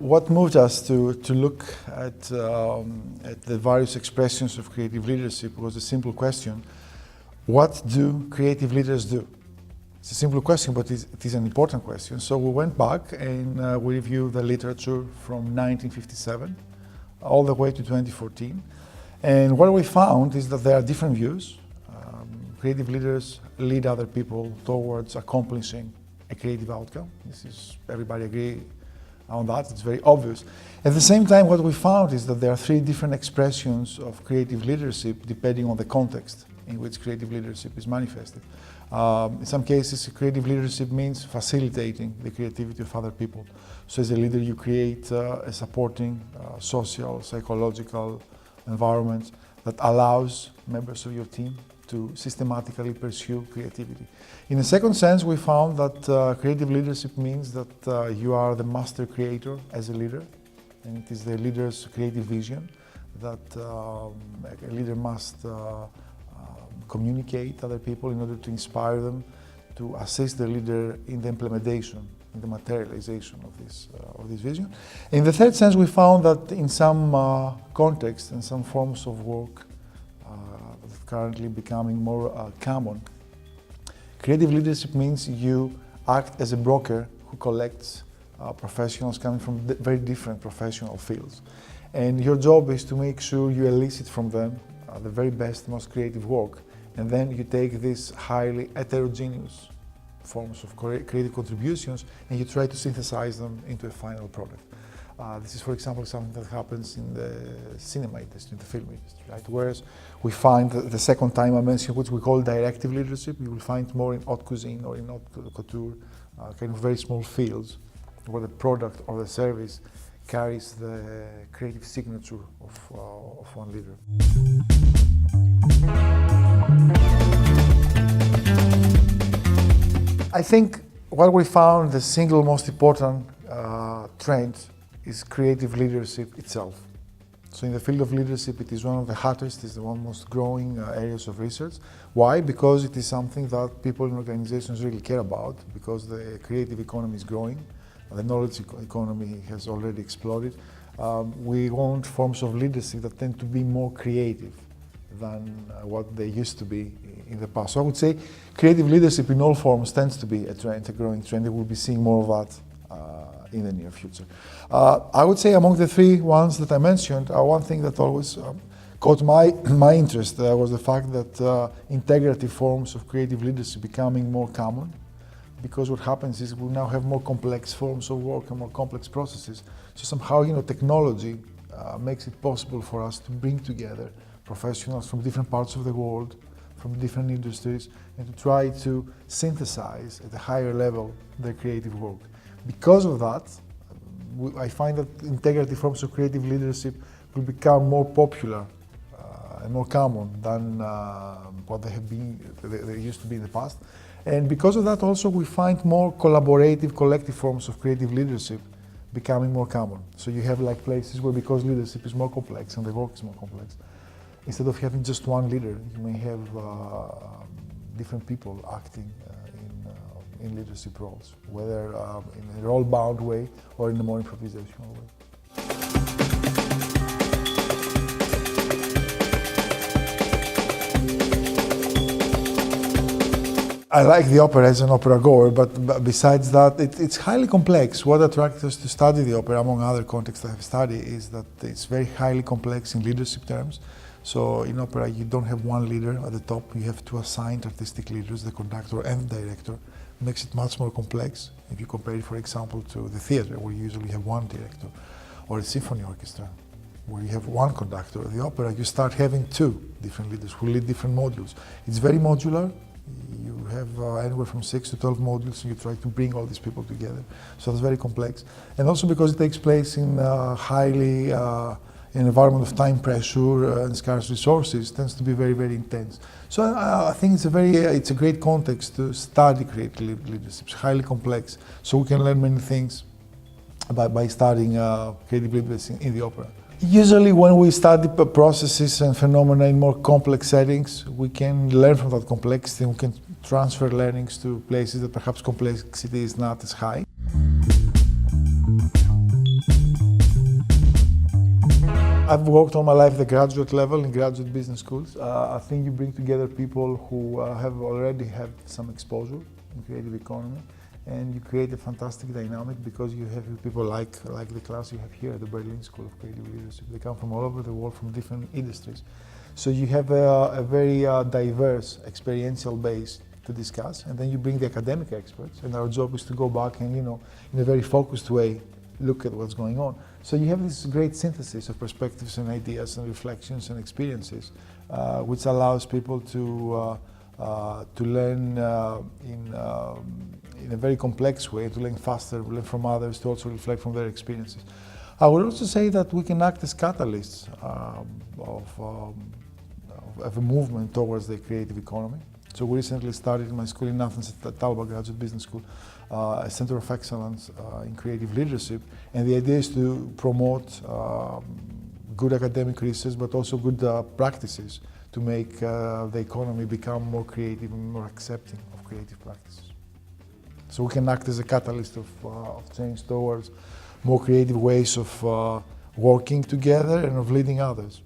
what moved us to look at the various expressions of creative leadership was a simple question: what do creative leaders do? It's a simple question, but it is an important question. So we went back and we reviewed the literature from 1957 all the way to 2014. And what we found is that there are different views. Creative leaders lead other people towards accomplishing a creative outcome. Everybody agree on that, it's very obvious. At the same time, what we found is that there are three different expressions of creative leadership depending on the context in which creative leadership is manifested. In some cases, creative leadership means facilitating the creativity of other people. So as a leader, you create a supporting social, psychological environment that allows members of your team to systematically pursue creativity. In a second sense, we found that creative leadership means that you are the master creator as a leader, and it is the leader's creative vision that a leader must communicate to other people in order to inspire them, to assist the leader in the implementation, in the materialization of this vision. In the third sense, we found that in some contexts and some forms of work currently becoming more common, creative leadership means you act as a broker who collects professionals coming from very different professional fields. And your job is to make sure you elicit from them the very best, most creative work. And then you take these highly heterogeneous forms of creative contributions and you try to synthesize them into a final product. This is, for example, something that happens in the cinema industry, in the film industry, right? Whereas we find the second time I mentioned what we call directive leadership, you will find more in haute cuisine or in haute couture, kind of very small fields where the product or the service carries the creative signature of one leader. I think what we found the single most important trend is creative leadership itself. So in the field of leadership, it is one of the hottest, it's the one most growing areas of research. Why? Because it is something that people in organizations really care about, because the creative economy is growing, the knowledge economy has already exploded. We want forms of leadership that tend to be more creative than what they used to be in the past. So I would say creative leadership in all forms tends to be a trend, a growing trend. We'll be seeing more of that in the near future. I would say among the three ones that I mentioned, one thing that always caught my interest was the fact that integrative forms of creative leadership becoming more common, because what happens is we now have more complex forms of work and more complex processes. So somehow, technology makes it possible for us to bring together professionals from different parts of the world, from different industries, and to try to synthesize at a higher level their creative work. Because of that, I find that integrative forms of creative leadership will become more popular and more common than what they used to be in the past. And because of that also we find more collaborative, collective forms of creative leadership becoming more common. So you have like places where, because leadership is more complex and the work is more complex, instead of having just one leader, you may have different people acting in leadership roles, whether in a role-bound way or in a more improvisational way. I like the opera as an opera goer, but besides that, it's highly complex. What attracted us to study the opera, among other contexts I have studied, is that it's very highly complex in leadership terms. So in opera, you don't have one leader at the top. You have two assigned artistic leaders, the conductor and the director. It makes it much more complex if you compare it, for example, to the theater, where you usually have one director, or a symphony orchestra, where you have one conductor. At the opera, you start having two different leaders who lead different modules. It's very modular. You have anywhere from 6 to 12 modules, and you try to bring all these people together. So it's very complex. And also because it takes place in an environment of time pressure and scarce resources, tends to be very, very intense. So I think it's a great context to study creative leadership. It's highly complex, so we can learn many things by studying creative leadership in the opera. Usually when we study processes and phenomena in more complex settings, we can learn from that complexity, and we can transfer learnings to places that perhaps complexity is not as high. I've worked all my life at the graduate level in graduate business schools. I think you bring together people who have already had some exposure in creative economy, and you create a fantastic dynamic because you have people like the class you have here at the Berlin School of Creative Leadership. They come from all over the world, from different industries. So you have a very diverse experiential base to discuss, and then you bring the academic experts, and our job is to go back and, in a very focused way, look at what's going on. So you have this great synthesis of perspectives and ideas and reflections and experiences, which allows people to learn in a very complex way, to learn faster, learn from others, to also reflect from their experiences. I would also say that we can act as catalysts of a movement towards the creative economy. So we recently started in my school in Athens at ALBA Graduate Business School, a center of excellence in creative leadership, and the idea is to promote good academic research, but also good practices to make the economy become more creative and more accepting of creative practices. So we can act as a catalyst of change towards more creative ways of working together and of leading others.